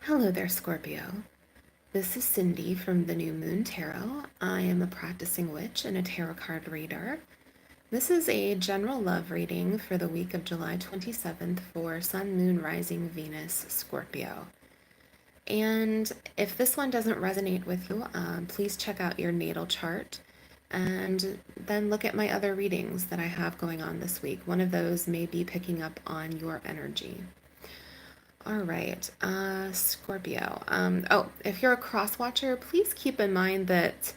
Hello there, Scorpio. This is Cindy from the New Moon Tarot. I am a practicing witch and a tarot card reader. This is a general love reading for the week of July 27th for Sun, Moon, Rising, Venus, Scorpio. And if this one doesn't resonate with you, please check out your natal chart and then look at my other readings that I have going on this week. One of those may be picking up on your energy. All right, Scorpio. If you're a cross watcher, please keep in mind that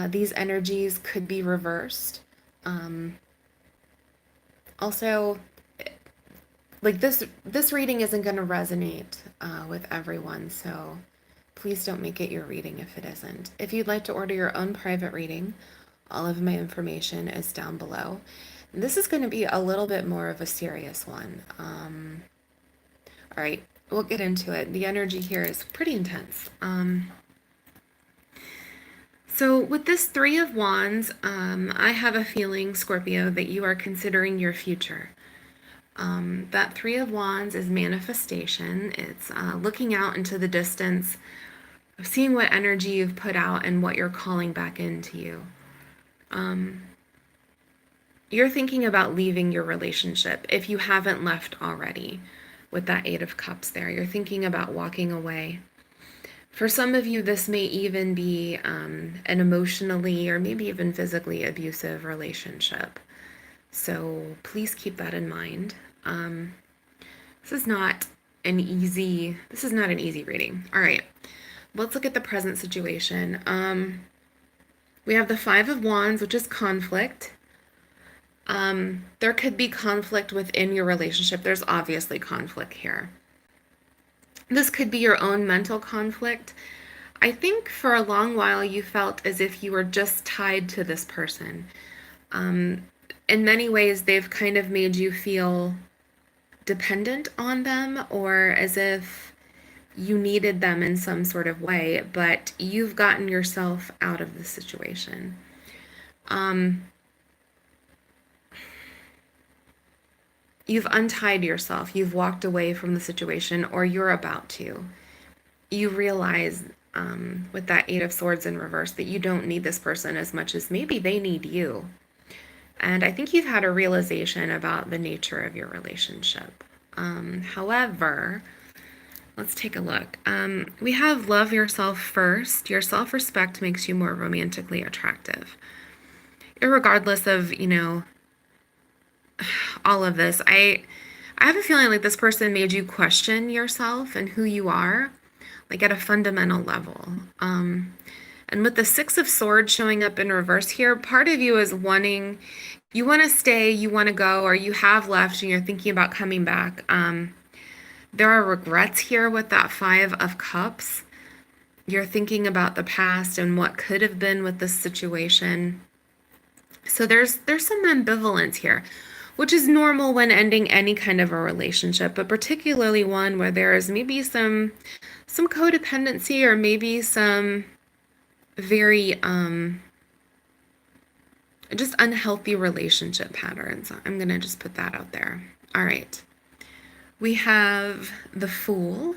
these energies could be reversed. Um, Also, like this reading isn't going to resonate with everyone, so please don't make it your reading if it isn't. If you'd like to order your own private reading, all of my information is down below. This is going to be a little bit more of a serious one. All right, we'll get into it. The energy here is pretty intense. So with this Three of Wands, I have a feeling, Scorpio, that you are considering your future. That Three of Wands is manifestation. It's looking out into the distance, seeing what energy you've put out and what you're calling back into you. You're thinking about leaving your relationship if you haven't left already. With that Eight of Cups there, you're thinking about walking away. For some of you, this may even be an emotionally or maybe even physically abusive relationship. So please keep that in mind. This is not an easy reading. All right, let's look at the present situation. We have the Five of Wands, which is conflict. There could be conflict within your relationship. There's obviously conflict here. This could be your own mental conflict. I think for a long while you felt as if you were just tied to this person. In many ways, they've kind of made you feel dependent on them, or as if you needed them in some sort of way, but you've gotten yourself out of the situation. You've untied yourself. You've walked away from the situation, or you're about to. You realize with that Eight of Swords in reverse that you don't need this person as much as maybe they need you. And I think you've had a realization about the nature of your relationship. However, let's take a look. We have love yourself first. Your self-respect makes you more romantically attractive. Irregardless of, all of this, I have a feeling like this person made you question yourself and who you are, like at a fundamental level. And with the Six of Swords showing up in reverse here, part of you is you want to stay, you want to go, or you have left and you're thinking about coming back. There are regrets here with that Five of Cups. You're thinking about the past and what could have been with this situation. So there's some ambivalence here, which is normal when ending any kind of a relationship, but particularly one where there is maybe some codependency or maybe some very just unhealthy relationship patterns. I'm going to just put that out there. All right. We have the Fool,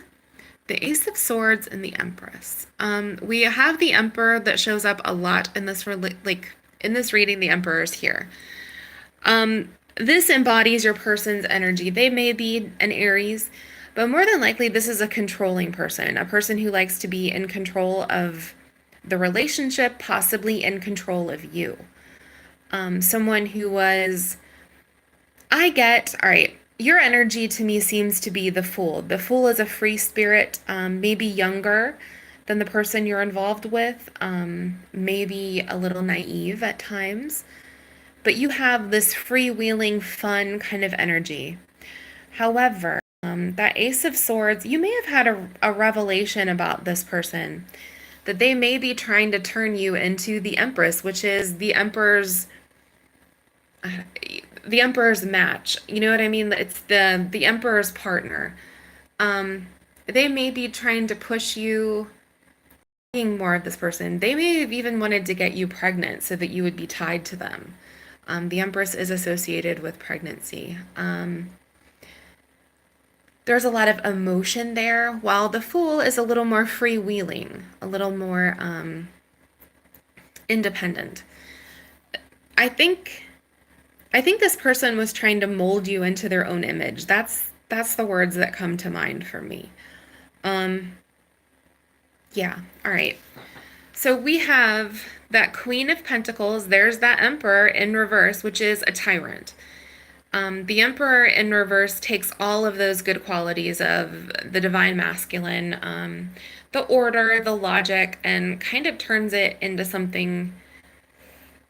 the Ace of Swords, and the Empress. We have the Emperor that shows up a lot in this in this reading. The Emperor is here. This embodies your person's energy. They may be an Aries, but more than likely this is a controlling person, a person who likes to be in control of the relationship, possibly in control of you. Someone who was, all right, your energy to me seems to be the Fool. The Fool is a free spirit, maybe younger than the person you're involved with, maybe a little naive at times, but you have this freewheeling, fun kind of energy. However, that Ace of Swords, you may have had a revelation about this person, that they may be trying to turn you into the Empress, which is the Emperor's match. You know what I mean? It's the Emperor's partner. They may be trying to push you being more of this person. They may have even wanted to get you pregnant so that you would be tied to them. The Empress is associated with pregnancy. there's a lot of emotion there, while the Fool is a little more freewheeling, a little more independent. I think I think this person was trying to mold you into their own image. That's the words that come to mind for me. Um, yeah, all right. So we have that Queen of Pentacles. There's that Emperor in reverse, which is a tyrant. The Emperor in reverse takes all of those good qualities of the divine masculine, the order, the logic, and kind of turns it into something,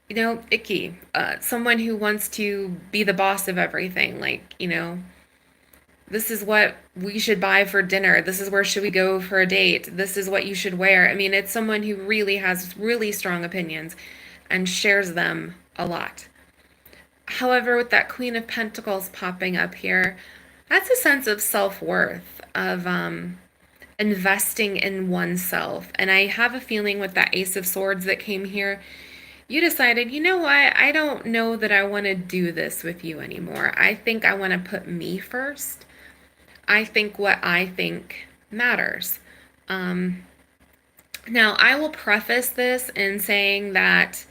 icky. Someone who wants to be the boss of everything. Like, this is what we should buy for dinner. This is where should we go for a date. This is what you should wear. I mean, it's someone who really has really strong opinions and shares them a lot. However, with that Queen of Pentacles popping up here, that's a sense of self-worth, of investing in oneself. And I have a feeling with that Ace of Swords that came here, you decided, you know what, I don't know that I want to do this with you anymore. I think I want to put me first. I think what I think matters. Now, I will preface this in saying that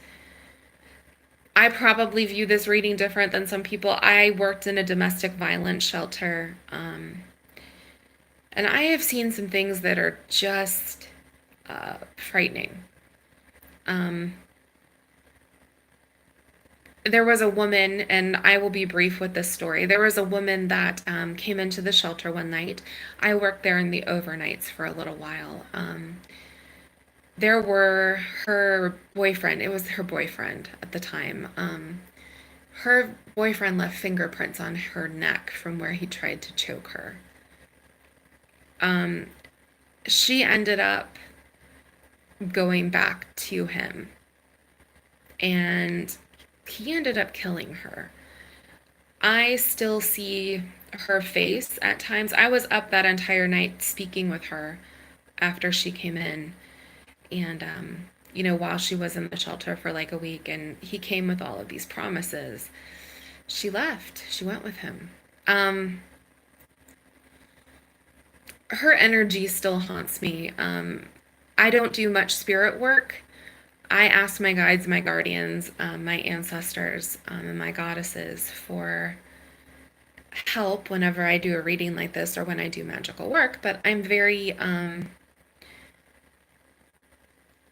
I probably view this reading different than some people. I worked in a domestic violence shelter, and I have seen some things that are just frightening. There was a woman, and I will be brief with this story. There was a woman that came into the shelter one night. I worked there in the overnights for a little while. There were her boyfriend, it was her boyfriend at the time. Her boyfriend left fingerprints on her neck from where he tried to choke her. She ended up going back to him, and he ended up killing her. I still see her face at times. I was up that entire night speaking with her after she came in, and while she was in the shelter for like a week, and he came with all of these promises. She left. She went with him. Her energy still haunts me. I don't do much spirit work. I ask my guides, my guardians, my ancestors, and my goddesses for help whenever I do a reading like this or when I do magical work, but I'm very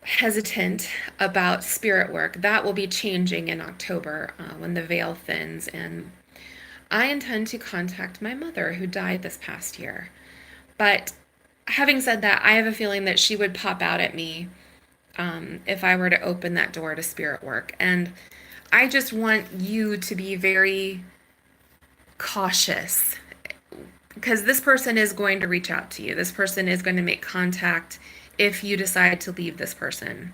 hesitant about spirit work. That will be changing in October when the veil thins, and I intend to contact my mother who died this past year. But having said that, I have a feeling that she would pop out at me if I were to open that door to spirit work. And I just want you to be very cautious, because this person is going to reach out to you. This person is going to make contact if you decide to leave this person.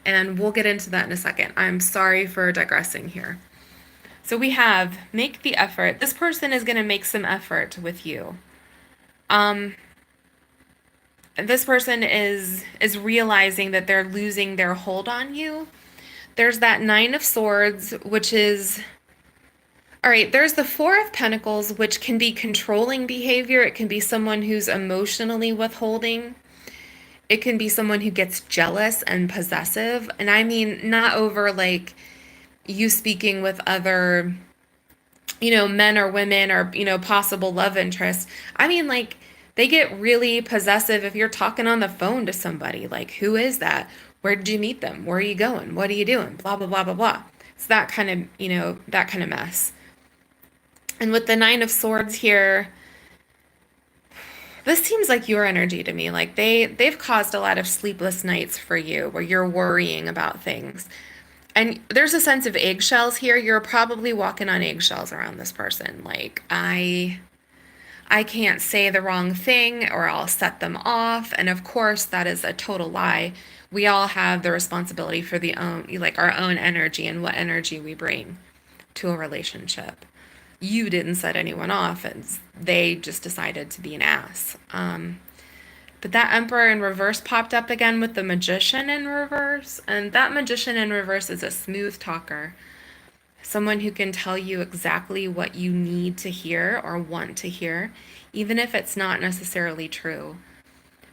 And we'll get into that in a second. I'm sorry for digressing here. So we have make the effort. This person is going to make some effort with you. This person is realizing that they're losing their hold on you. There's that Nine of Swords, which is, all right, there's the Four of Pentacles, which can be controlling behavior. It can be someone who's emotionally withholding. It can be someone who gets jealous and possessive. And I mean, not over like you speaking with other, men or women or, possible love interests. I mean, like, they get really possessive if you're talking on the phone to somebody. Like, who is that? Where did you meet them? Where are you going? What are you doing? Blah, blah, blah, blah, blah. It's that kind of mess. And with the Nine of Swords here, this seems like your energy to me. Like they've caused a lot of sleepless nights for you where you're worrying about things. And there's a sense of eggshells here. You're probably walking on eggshells around this person. Like, I can't say the wrong thing or I'll set them off. And of course, that is a total lie. We all have the responsibility for our own energy and what energy we bring to a relationship. You didn't set anyone off, and they just decided to be an ass. But that Emperor in reverse popped up again with the Magician in reverse. And that Magician in reverse is a smooth talker. someone who can tell you exactly what you need to hear or want to hear, even if it's not necessarily true.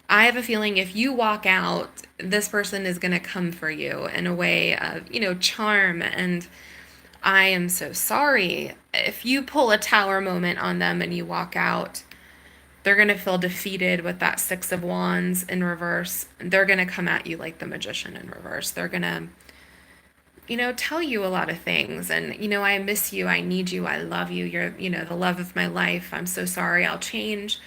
I have a feeling if you walk out, this person is going to come for you in a way of, charm and I am so sorry. If you pull a tower moment on them and you walk out, they're going to feel defeated with that Six of Wands in reverse. They're going to come at you like the Magician in reverse. They're going to, tell you a lot of things. And, I miss you. I need you. I love you. You're, the love of my life. I'm so sorry. I'll change.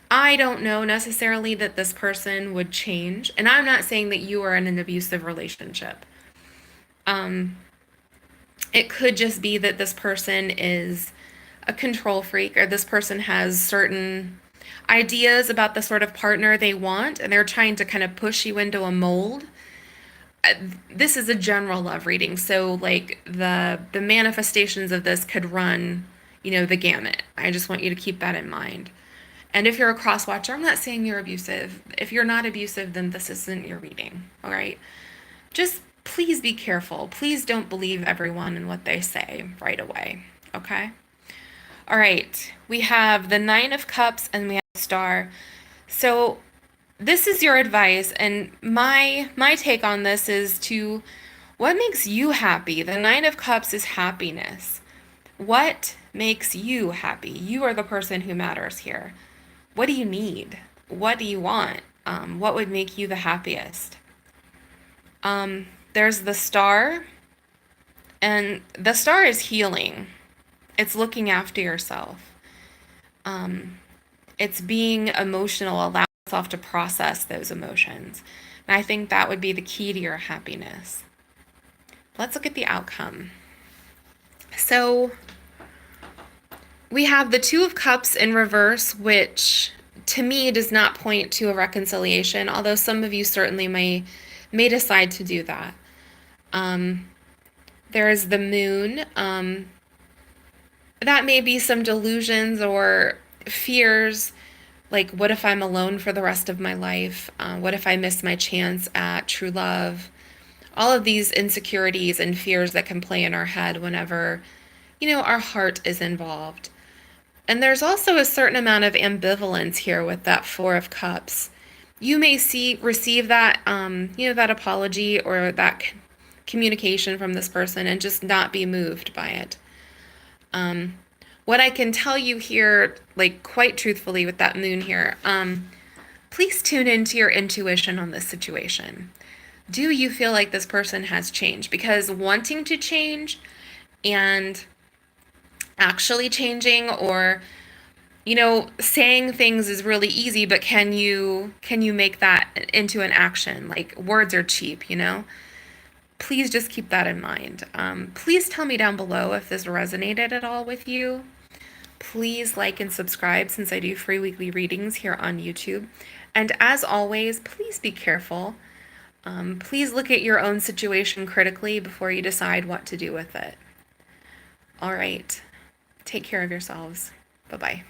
I don't know necessarily that this person would change. And I'm not saying that you are in an abusive relationship. It could just be that this person is a control freak, or this person has certain ideas about the sort of partner they want, and they're trying to kind of push you into a mold. This is a general love reading, so like the manifestations of this could run, the gamut. I just want you to keep that in mind. And if you're a cross watcher, I'm not saying you're abusive. If you're not abusive, then this isn't your reading. All right. Just please be careful. Please don't believe everyone and what they say right away. Okay. All right. We have the Nine of Cups and we have the Star. So this is your advice, and my take on this is to what makes you happy. The Nine of Cups is happiness. What makes you happy? You are the person who matters here. What do you need? What do you want? What would make you the happiest? There's the Star, and the Star is healing. It's looking after yourself. It's being emotional, allow yourself to process those emotions. And I think that would be the key to your happiness. Let's look at the outcome. So we have the Two of Cups in reverse, which to me does not point to a reconciliation, although some of you certainly may decide to do that. There's the Moon. That may be some delusions or fears, like what if I'm alone for the rest of my life? What if I miss my chance at true love? All of these insecurities and fears that can play in our head whenever, our heart is involved. And there's also a certain amount of ambivalence here with that Four of Cups. You may receive that, that apology or that communication from this person and just not be moved by it. What I can tell you here, like quite truthfully with that Moon here, please tune into your intuition on this situation. Do you feel like this person has changed? Because wanting to change and actually changing, or saying things is really easy, but can you make that into an action? Like, words are cheap. Please just keep that in mind. Please tell me down below if this resonated at all with you. Please like and subscribe, since I do free weekly readings here on YouTube. And as always, please be careful. Please look at your own situation critically before you decide what to do with it. All right. Take care of yourselves. Bye-bye.